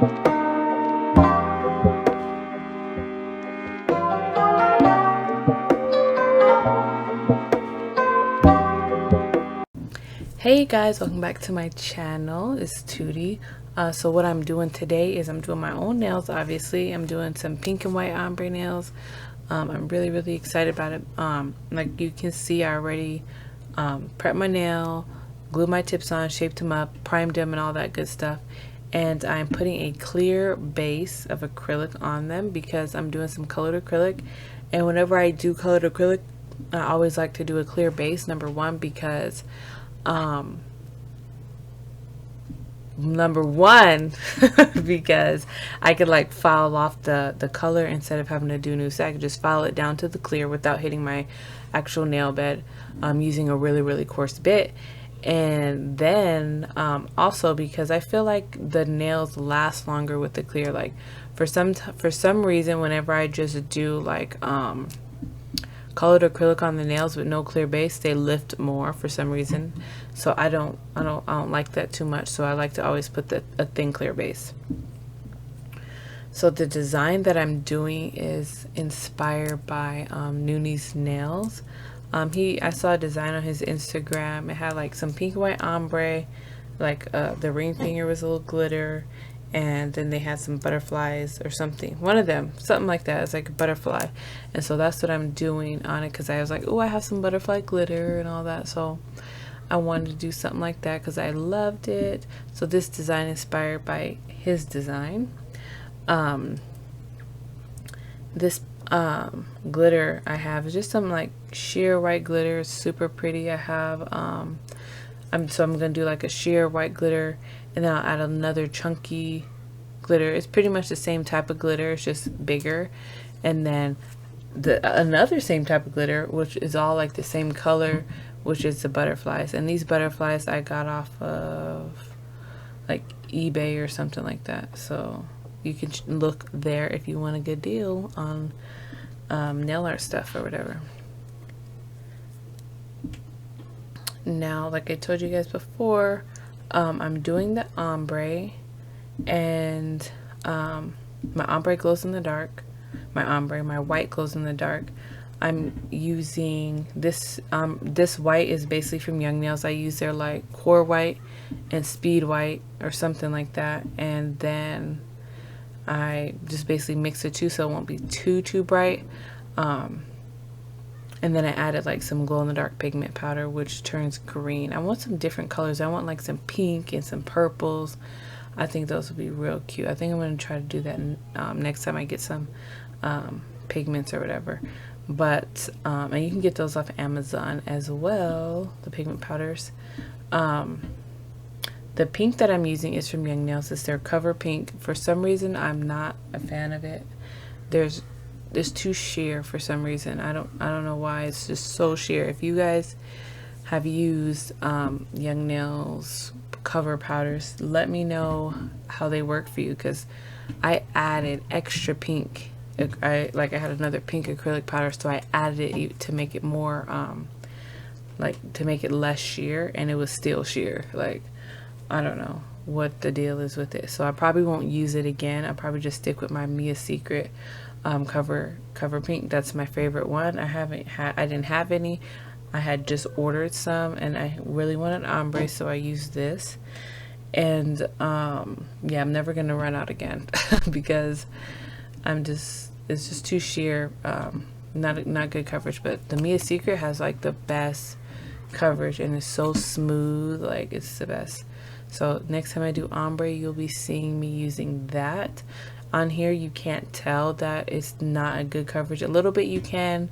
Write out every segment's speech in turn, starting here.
Hey guys, welcome back to my channel. It's Tootie. So what I'm doing today is I'm doing my own nails. Obviously, I'm doing some pink and white ombre nails. I'm really excited about it. Like you can see, I already prepped my nail, glued my tips on, shaped them up, primed them, and all that good stuff. And I'm putting a clear base of acrylic on them because I'm doing some colored acrylic. And whenever I do colored acrylic, I always like to do a clear base. Number one, because because I could like file off the color instead of having to do new set. I could just file it down to the clear without hitting my actual nail bed using a really coarse bit. And then also because I feel like the nails last longer with the clear. Like for some reason, whenever I just do like colored acrylic on the nails with no clear base, they lift more for some reason. So I don't like that too much. So I like to always put a thin clear base. So the design that I'm doing is inspired by Nooney's nails. I saw a design on his Instagram. It had like some pink and white ombre, like the ring finger was a little glitter, and then they had some butterflies or something. One of them, something like that. It's like a butterfly. And so that's what I'm doing on it because I was like, oh, I have some butterfly glitter and all that. So I wanted to do something like that because I loved it. So this design inspired by his design. This glitter I have is just some like sheer white glitter. It's super pretty. I have I'm gonna do like a sheer white glitter, and then I'll add another chunky glitter. It's pretty much the same type of glitter, it's just bigger. And then another same type of glitter, which is all like the same color, which is the butterflies. And these butterflies I got off of like eBay or something like that. So you can look there if you want a good deal on nail art stuff or whatever. Now, like I told you guys before, I'm doing the ombre, and my ombre glows in the dark. My white glows in the dark. I'm using this this white is basically from Young Nails. I use their like core white and speed white or something like that, and then I just basically mix the two so it won't be too bright. And then I added like some glow in the dark pigment powder, which turns green. I want some different colors. I want like some pink and some purples. I think those would be real cute. I think I'm going to try to do that next time I get some pigments or whatever. But and you can get those off Amazon as well, the pigment powders. The pink that I'm using is from Young Nails. It's their Cover Pink. For some reason, I'm not a fan of it. It's too sheer for some reason. I don't know why. It's just so sheer. If you guys have used Young Nails cover powders, let me know how they work for you, because I added extra pink. I had another pink acrylic powder, so I added it to make it more to make it less sheer, and it was still sheer. Like, I don't know what the deal is with it. So I probably won't use it again. I'll probably just stick with my Mia Secret cover pink. That's my favorite one. I didn't have any. I had just ordered some, and I really wanted ombre, so I used this. And yeah, I'm never gonna run out again because it's just too sheer. Not good coverage. But the Mia Secret has like the best coverage, and it's so smooth. Like, it's the best. So next time I do ombre, you'll be seeing me using that. On here, you can't tell that it's not a good coverage. A little bit you can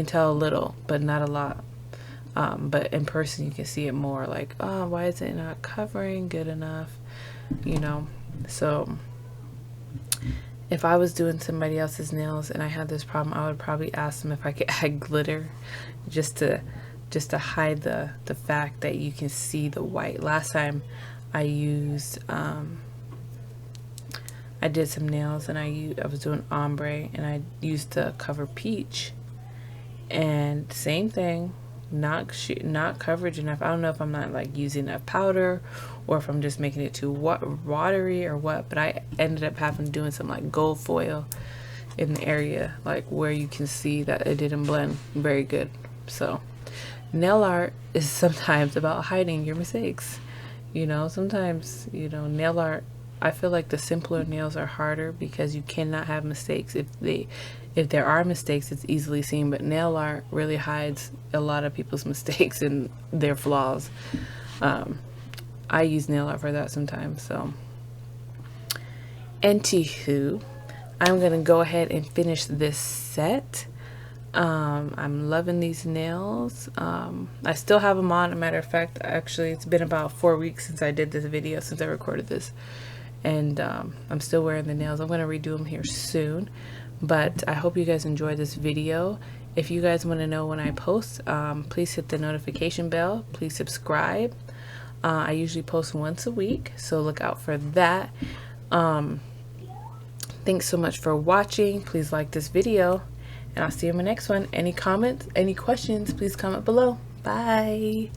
tell a little, but not a lot. But in person, you can see it more. Like, oh, why is it not covering good enough? You know. So if I was doing somebody else's nails and I had this problem, I would probably ask them if I could add glitter, just to hide the fact that you can see the white. Last time I used I did some nails, and I was doing ombre, and I used the Cover Peach, and same thing. not coverage enough. I don't know if I'm not like using enough powder, or if I'm just making it too watery or what, but I ended up having doing some like gold foil in the area like where you can see that it didn't blend very good. So nail art is sometimes about hiding your mistakes. You know, sometimes, you know, nail art, I feel like the simpler nails are harder because you cannot have mistakes. If there are mistakes, it's easily seen, but nail art really hides a lot of people's mistakes and their flaws. I use nail art for that sometimes. So, anywho, I'm gonna go ahead and finish this set. I'm loving these nails. I still have them on. As a matter of fact, actually, it's been about 4 weeks since I did this video, since I recorded this, and I'm still wearing the nails. I'm gonna redo them here soon, but I hope you guys enjoyed this video. If you guys want to know when I post, please hit the notification bell. Please subscribe. I usually post once a week, so look out for that. Thanks so much for watching. Please like this video, and I'll see you in my next one. Any comments, any questions, please comment below. Bye.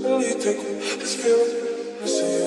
Really take this feeling, I see